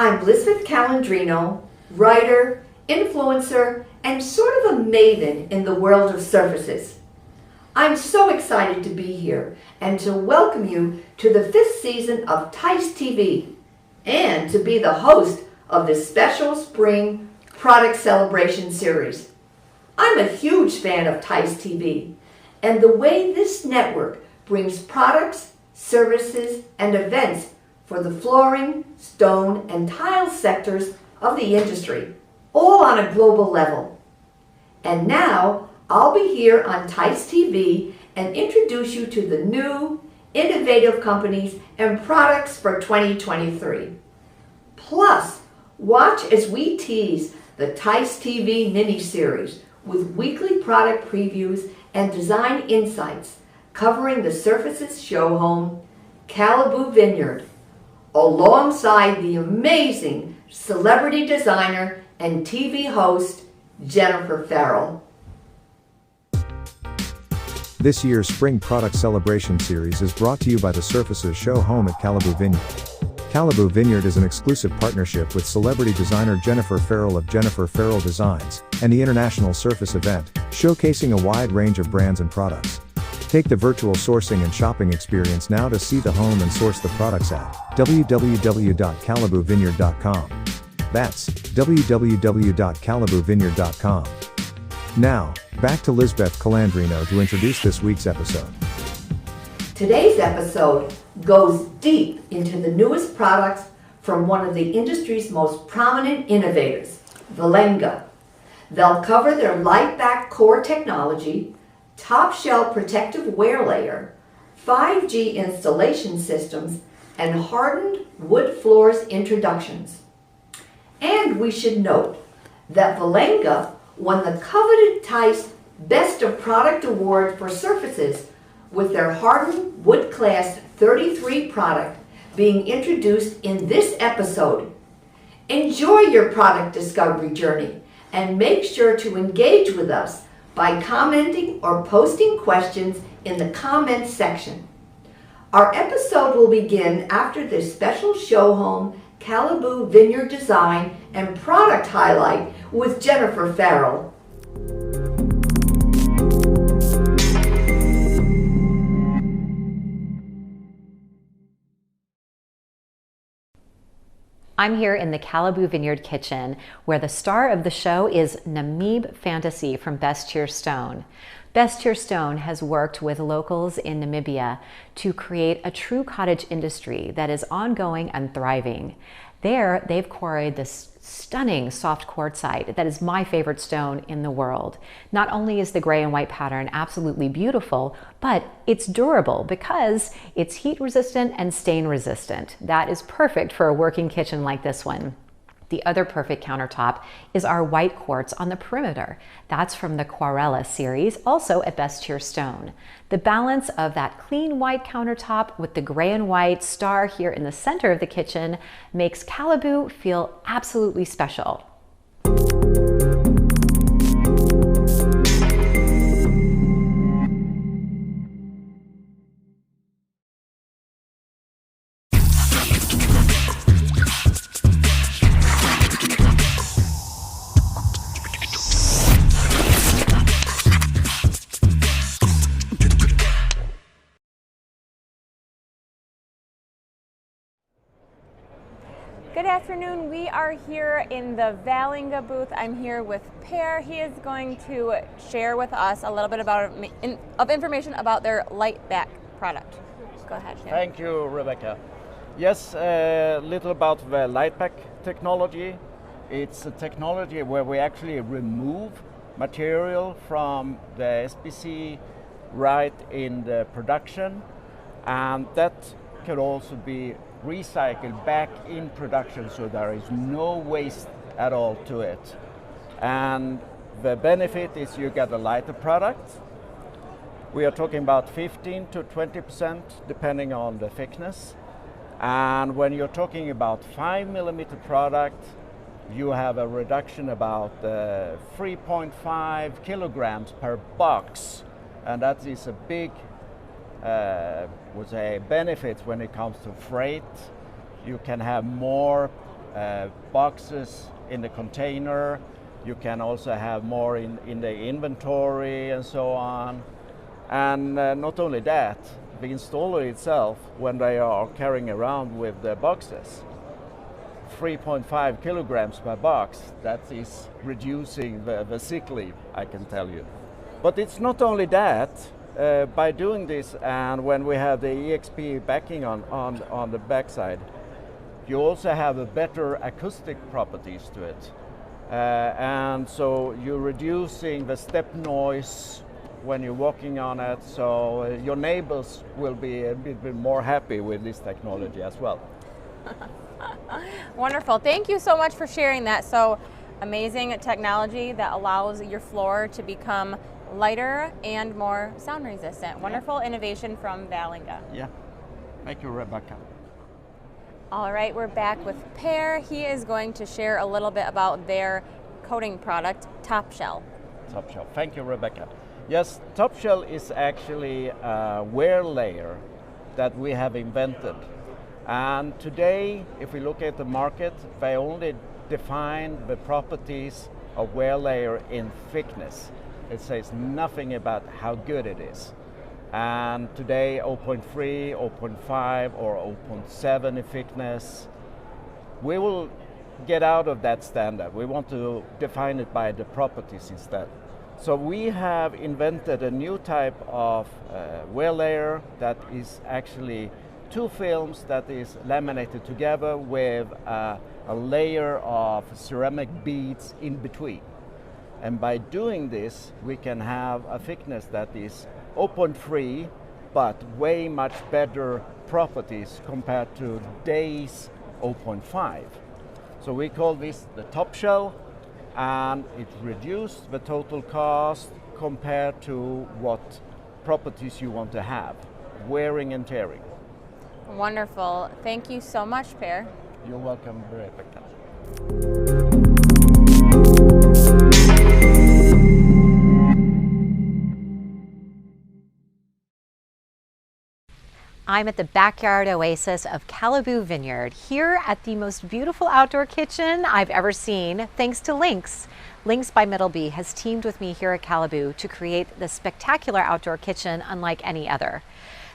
I'm Libeth Calandrino, writer, influencer, and sort of a maven in the world of surfaces. I'm so excited to be here and to welcome you to the 5th season of TISE TV and to be the host of this special spring product celebration series. I'm a huge fan of TISE TV and the way this network brings products, services, and events for the flooring, stone, and tile sectors of the industry, all on a global level. And now, I'll be here on TISE TV and introduce you to the new, innovative companies and products for 2023. Plus, watch as we tease the TISE TV mini-series with weekly product previews and design insights covering the Surfaces show home, Calibu Vineyard, alongside the amazing celebrity designer and TV host, Jennifer Farrell. This year's Spring Product Celebration Series is brought to you by the Surfaces show home at Calibu Vineyard. Calibu Vineyard is an exclusive partnership with celebrity designer Jennifer Farrell of Jennifer Farrell Designs, and the International Surface event, showcasing a wide range of brands and products. Take the virtual sourcing and shopping experience now to see the home and source the products at www.calibuvineyard.com. That's www.calibuvineyard.com. Now, back to Libeth Calandrino to introduce this week's episode. Today's episode goes deep into the newest products from one of the industry's most prominent innovators, Välinge. They'll cover their Liteback core technology, Topshell protective wear layer, 5G installation systems, and hardened wood floors introductions. And we should note that Välinge won the coveted TISE Best of Product Award for Surfaces with their hardened wood class 33 product being introduced in this episode. Enjoy your product discovery journey and make sure to engage with us by commenting or posting questions in the comments section. Our episode will begin after this special show home Calibu Vineyard design and product highlight with Jennifer Farrell. I'm here in the Calibu Vineyard kitchen, where the star of the show is Namib Fantasy from Best Cheer Stone. Best Cheer Stone has worked with locals in Namibia to create a true cottage industry that is ongoing and thriving. There, they've quarried this stunning soft quartzite that is my favorite stone in the world. Not only is the gray and white pattern absolutely beautiful, but it's durable because it's heat resistant and stain resistant. That is perfect for a working kitchen like this one. The other perfect countertop is our white quartz on the perimeter. That's from the Quarella series, also at Best Cheer Stone. The balance of that clean white countertop with the gray and white star here in the center of the kitchen makes Calibu feel absolutely special. Good afternoon. We are here in the Välinge booth. I'm here with Per. He is going to share with us a little bit of information about their Liteback product. Go ahead, Per. Thank you, Rebecca. Yes, a little about the Liteback technology. It's a technology where we actually remove material from the SPC right in the production, and that can also be recycled back in production, so there is no waste at all to it. And the benefit is you get a lighter product. We are talking about 15 to 20% depending on the thickness. And when you're talking about 5mm product, you have a reduction about 3.5 kilograms per box, and that is a big benefit when it comes to freight. You can have more boxes in the container. You can also have more in the inventory and so on. And not only that, the installer itself, when they are carrying around with the boxes, 3.5 kilograms per box, that is reducing the sick leave, I can tell you. But it's not only that. By doing this, and when we have the EXP backing on the backside, you also have a better acoustic properties to it. And so you're reducing the step noise when you're walking on it, so your neighbors will be a bit more happy with this technology as well. Wonderful. Thank you so much for sharing that. So amazing technology that allows your floor to become lighter and more sound resistant. Wonderful innovation from Välinge. Yeah. Thank you, Rebecca. All right, we're back with Per. He is going to share a little bit about their coating product, Topshell. Topshell. Thank you, Rebecca. Yes, Topshell is actually a wear layer that we have invented. And today, if we look at the market, they only define the properties of wear layer in thickness. It says nothing about how good it is. And today 0.3, 0.5 or 0.7 in thickness. We will get out of that standard. We want to define it by the properties instead. So we have invented a new type of wear layer that is actually two films that is laminated together with a layer of ceramic beads in between. And by doing this, we can have a thickness that is 0.3, but way much better properties compared to today's 0.5. So we call this the Topshell, and it reduced the total cost compared to what properties you want to have, wearing and tearing. Wonderful. Thank you so much, Per. You're welcome, Rebecca. I'm at the backyard oasis of Calibu Vineyard, here at the most beautiful outdoor kitchen I've ever seen, thanks to Lynx. Lynx by Middleby has teamed with me here at Calibu to create this spectacular outdoor kitchen unlike any other.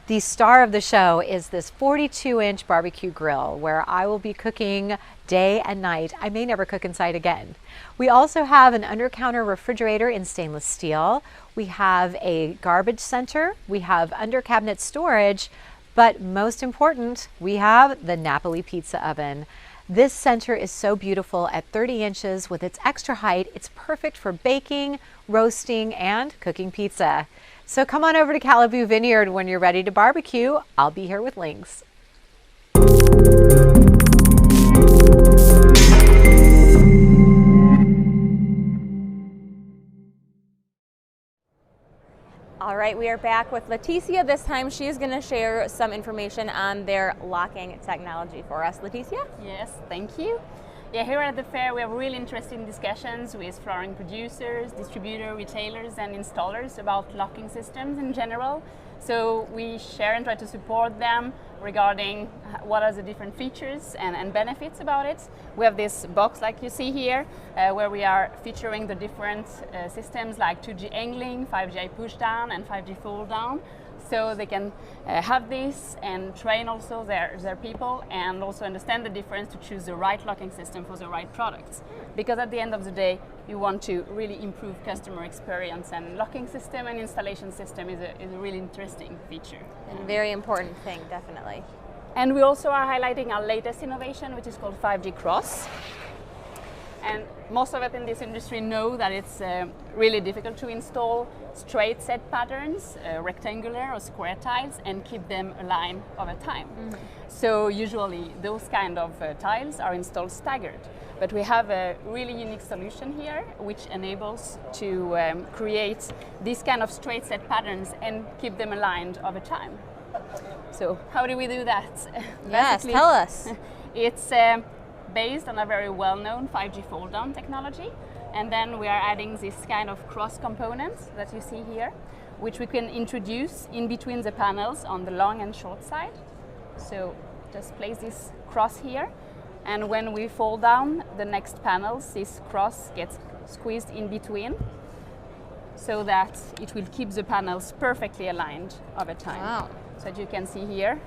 The star of the show is this 42-inch barbecue grill where I will be cooking day and night. I may never cook inside again. We also have an under-counter refrigerator in stainless steel. We have a garbage center. We have under-cabinet storage. But most important, we have the Napoli pizza oven. This center is so beautiful at 30 inches with its extra height. It's perfect for baking, roasting, and cooking pizza. So come on over to Calibu Vineyard when you're ready to barbecue. I'll be here with Lynx. All right, we are back with Leticia. This time she's going to share some information on their locking technology for us. Leticia? Yes, thank you. Yeah, here at the fair we have really interesting discussions with flooring producers, distributors, retailers and installers about locking systems in general. So we share and try to support them regarding what are the different features and benefits about it. We have this box like you see here where we are featuring the different systems like 2G angling, 5G push down and 5G fold down. So they can have this and train also their people and also understand the difference to choose the right locking system for the right products. Because at the end of the day, you want to really improve customer experience, and locking system and installation system is a really interesting feature. And very important thing, definitely. And we also are highlighting our latest innovation, which is called 5G Cross. And most of it in this industry know that it's really difficult to install straight set patterns, rectangular or square tiles, and keep them aligned over time. Mm-hmm. So usually those kind of tiles are installed staggered. But we have a really unique solution here, which enables to create these kind of straight set patterns and keep them aligned over time. So how do we do that? Yes, tell us. It's based on a very well-known 5G fold-down technology, and then we are adding this kind of cross components that you see here, which we can introduce in between the panels on the long and short side. So just place this cross here, And when we fall down, the next panels, this cross gets squeezed in between so that it will keep the panels perfectly aligned over time. Wow. So that you can see here,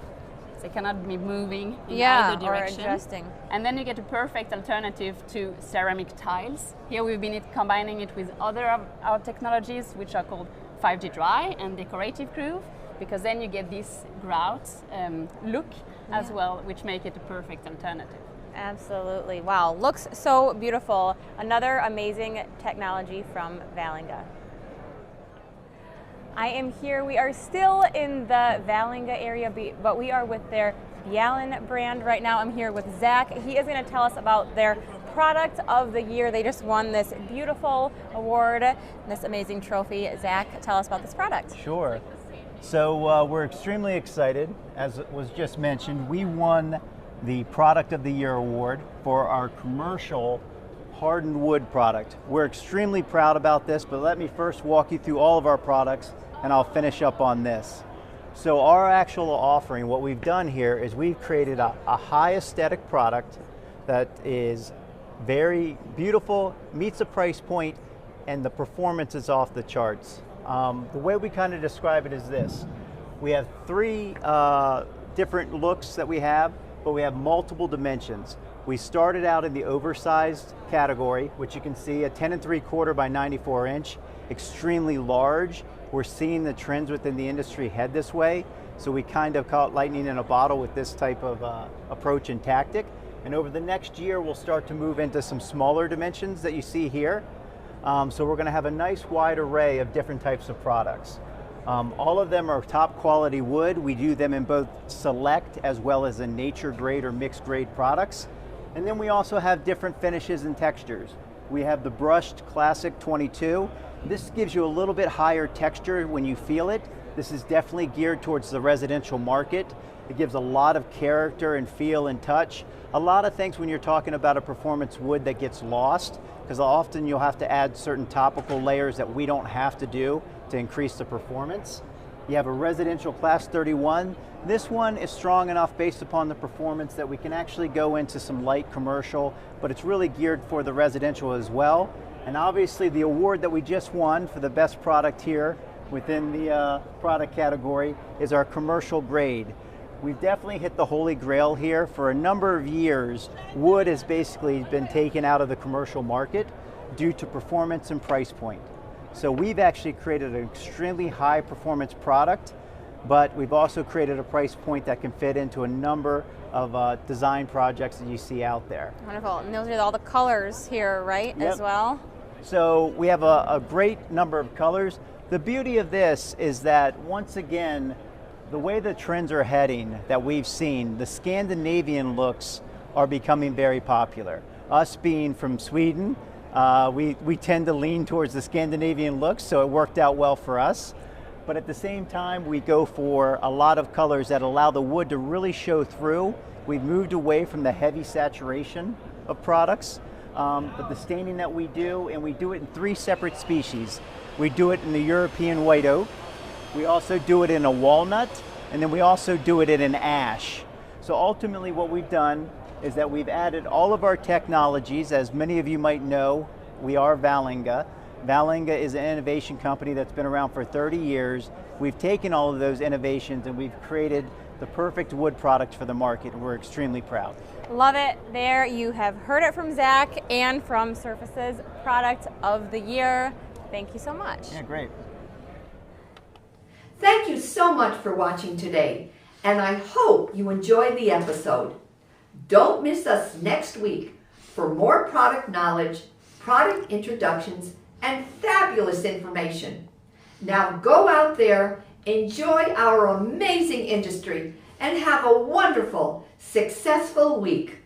they cannot be moving in Yeah, either direction. or adjusting. And then you get a perfect alternative to ceramic tiles. Here we've been combining it with other of our technologies, which are called 5G dry and decorative groove, because then you get this grout look as well, which make it a perfect alternative. Absolutely. Wow, looks so beautiful. Another amazing technology from Välinge. I am here, we are still in the Välinge area, but we are with their Bjalen brand right now. I'm here with Zach. He is going to tell us about their product of the year. They just won this beautiful award, this amazing trophy. Zach, tell us about this product. Sure. So we're extremely excited. As was just mentioned, we won the Product of the Year award for our commercial hardened wood product. We're extremely proud about this, but let me first walk you through all of our products and I'll finish up on this. So our actual offering, what we've done here is we've created a high aesthetic product that is very beautiful, meets the price point, and the performance is off the charts. The way we kind of describe it is this. We have three different looks that we have, but we have multiple dimensions. We started out in the oversized category, which you can see a 10 3/4 by 94 inch, extremely large. We're seeing the trends within the industry head this way, so we kind of caught lightning in a bottle with this type of approach and tactic. And over the next year, we'll start to move into some smaller dimensions that you see here. So we're going to have a nice wide array of different types of products. All of them are top quality wood. We do them in both select as well as in nature grade or mixed grade products. And then we also have different finishes and textures. We have the brushed classic 22. This gives you a little bit higher texture when you feel it. This is definitely geared towards the residential market. It gives a lot of character and feel and touch. A lot of things when you're talking about a performance wood that gets lost, because often you'll have to add certain topical layers that we don't have to do to increase the performance. You have a residential class 31. This one is strong enough based upon the performance that we can actually go into some light commercial, but it's really geared for the residential as well. And obviously the award that we just won for the best product here within the product category is our commercial grade. We've definitely hit the holy grail here. For a number of years, wood has basically been taken out of the commercial market due to performance and price point. So we've actually created an extremely high performance product, but we've also created a price point that can fit into a number of design projects that you see out there. Wonderful. And those are all the colors here, right, Yep. as well? So we have a great number of colors. The beauty of this is that, once again, the way the trends are heading that we've seen, the Scandinavian looks are becoming very popular. Us being from Sweden, we tend to lean towards the Scandinavian looks, so it worked out well for us. But at the same time, we go for a lot of colors that allow the wood to really show through. We've moved away from the heavy saturation of products, but the staining that we do, and we do it in 3 separate species. We do it in the European white oak, we also do it in a walnut, and then we also do it in an ash. So ultimately what we've done is that we've added all of our technologies. As many of you might know, we are Välinge. Välinge is an innovation company that's been around for 30 years. We've taken all of those innovations and we've created the perfect wood product for the market, and we're extremely proud. Love it. There you have heard it from Zach and from Surface's Product of the Year. Thank you so much. Yeah, great. Thank you so much for watching today, and I hope you enjoyed the episode. Don't miss us next week for more product knowledge, product introductions, and fabulous information. Now go out there, enjoy our amazing industry, and have a wonderful, successful week.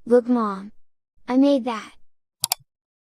Look, Mom. I made that.